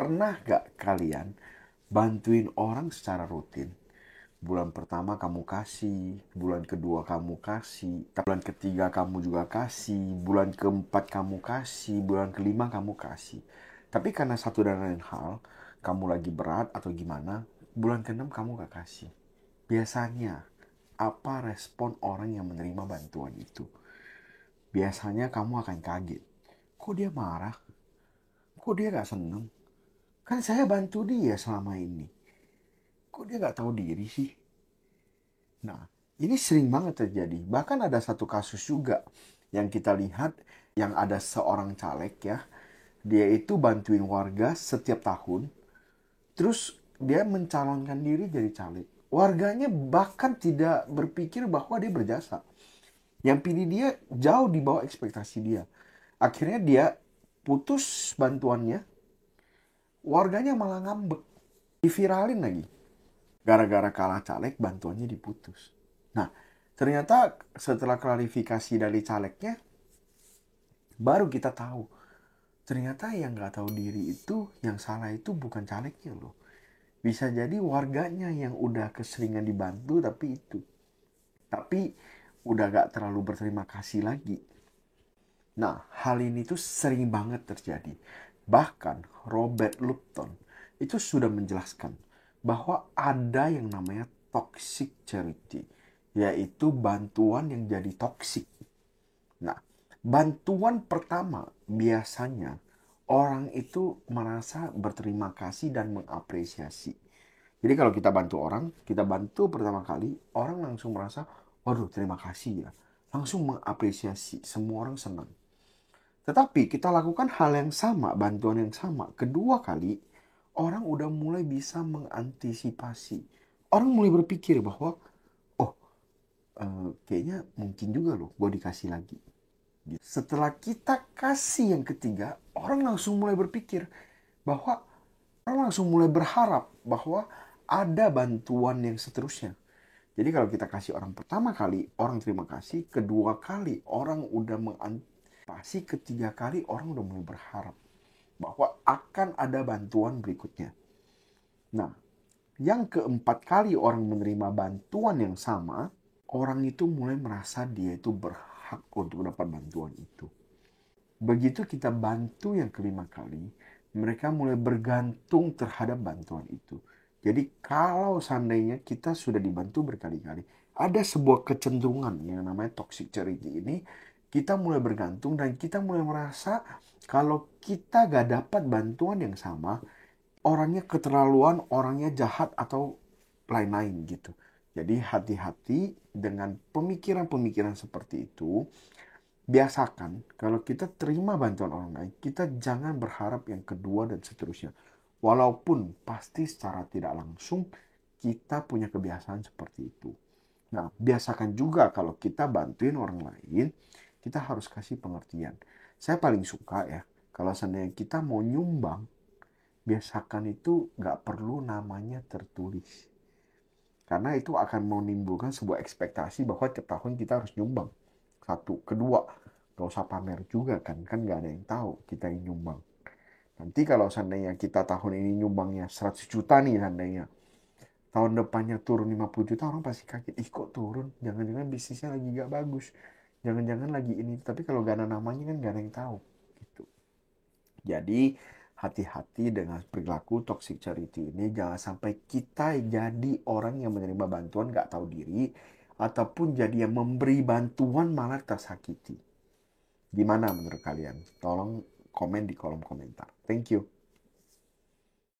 Pernah gak kalian bantuin orang secara rutin? Bulan pertama kamu kasih, bulan kedua kamu kasih, bulan ketiga kamu juga kasih, bulan keempat kamu kasih, bulan kelima kamu kasih. Tapi karena satu dan lain hal, kamu lagi berat atau gimana, bulan keenam kamu gak kasih. Biasanya, apa respon orang yang menerima bantuan itu? Biasanya kamu akan kaget. Kok dia marah? Kok dia gak seneng? Kan saya bantu dia selama ini. Kok dia gak tahu diri sih? Nah, ini sering banget terjadi. Bahkan ada satu kasus juga yang kita lihat, yang ada seorang caleg ya. Dia itu bantuin warga setiap tahun. Terus dia mencalonkan diri jadi caleg. Warganya bahkan tidak berpikir bahwa dia berjasa. Yang pilih dia jauh di bawah ekspektasi dia. Akhirnya dia putus bantuannya. Warganya malah ngambek. Diviralin lagi. Gara-gara kalah caleg, bantuannya diputus. Nah, ternyata setelah klarifikasi dari calegnya, baru kita tahu. Ternyata yang nggak tahu diri itu, yang salah itu bukan calegnya loh. Bisa jadi warganya yang udah keseringan dibantu, Tapi udah gak terlalu berterima kasih lagi. Nah, hal ini tuh sering banget terjadi. Bahkan Robert Lupton itu sudah menjelaskan bahwa ada yang namanya toxic charity, yaitu bantuan yang jadi toksik. Nah, bantuan pertama biasanya orang itu merasa berterima kasih dan mengapresiasi. Jadi kalau kita bantu orang, kita bantu pertama kali, orang langsung merasa, waduh terima kasih ya. Langsung mengapresiasi, semua orang senang. Tetapi kita lakukan hal yang sama, bantuan yang sama. Kedua kali, orang udah mulai bisa mengantisipasi. Orang mulai berpikir bahwa, oh kayaknya mungkin juga loh gue dikasih lagi. Setelah kita kasih yang ketiga, orang langsung mulai berpikir bahwa, orang langsung mulai berharap bahwa ada bantuan yang seterusnya. Jadi kalau kita kasih orang pertama kali, orang terima kasih. Kedua kali, orang udah mengantisipasi. Ketiga kali, orang udah mulai berharap bahwa akan ada bantuan berikutnya. Nah, yang keempat kali orang menerima bantuan yang sama, orang itu mulai merasa dia itu berhak untuk mendapat bantuan itu. Begitu kita bantu yang kelima kali, mereka mulai bergantung terhadap bantuan itu. Jadi kalau seandainya kita sudah dibantu berkali-kali, ada sebuah kecenderungan yang namanya toxic charity ini, kita mulai bergantung dan kita mulai merasa kalau kita gak dapat bantuan yang sama, orangnya keterlaluan, orangnya jahat atau lain-lain gitu. Jadi hati-hati dengan pemikiran-pemikiran seperti itu. Biasakan kalau kita terima bantuan orang lain, kita jangan berharap yang kedua dan seterusnya. Walaupun pasti secara tidak langsung kita punya kebiasaan seperti itu. Nah, biasakan juga kalau kita bantuin orang lain, kita harus kasih pengertian. Saya paling suka ya, kalau seandainya kita mau nyumbang, biasakan itu nggak perlu namanya tertulis. Karena itu akan menimbulkan sebuah ekspektasi bahwa tiap tahun kita harus nyumbang. Satu. Kedua, gak usah pamer juga kan gak ada yang tahu kita yang nyumbang. Nanti kalau seandainya kita tahun ini nyumbangnya 100 juta nih seandainya, tahun depannya turun 50 juta, orang pasti kaget, ih kok turun, jangan-jangan bisnisnya lagi gak bagus, jangan-jangan lagi ini. Tapi kalau gak ada namanya kan gak ada yang tahu gitu. Jadi hati-hati dengan perilaku toxic charity ini. Jangan sampai kita jadi orang yang menerima bantuan gak tahu diri, ataupun jadi yang memberi bantuan malah tersakiti. Gimana menurut kalian? Tolong komen di kolom komentar. Thank you.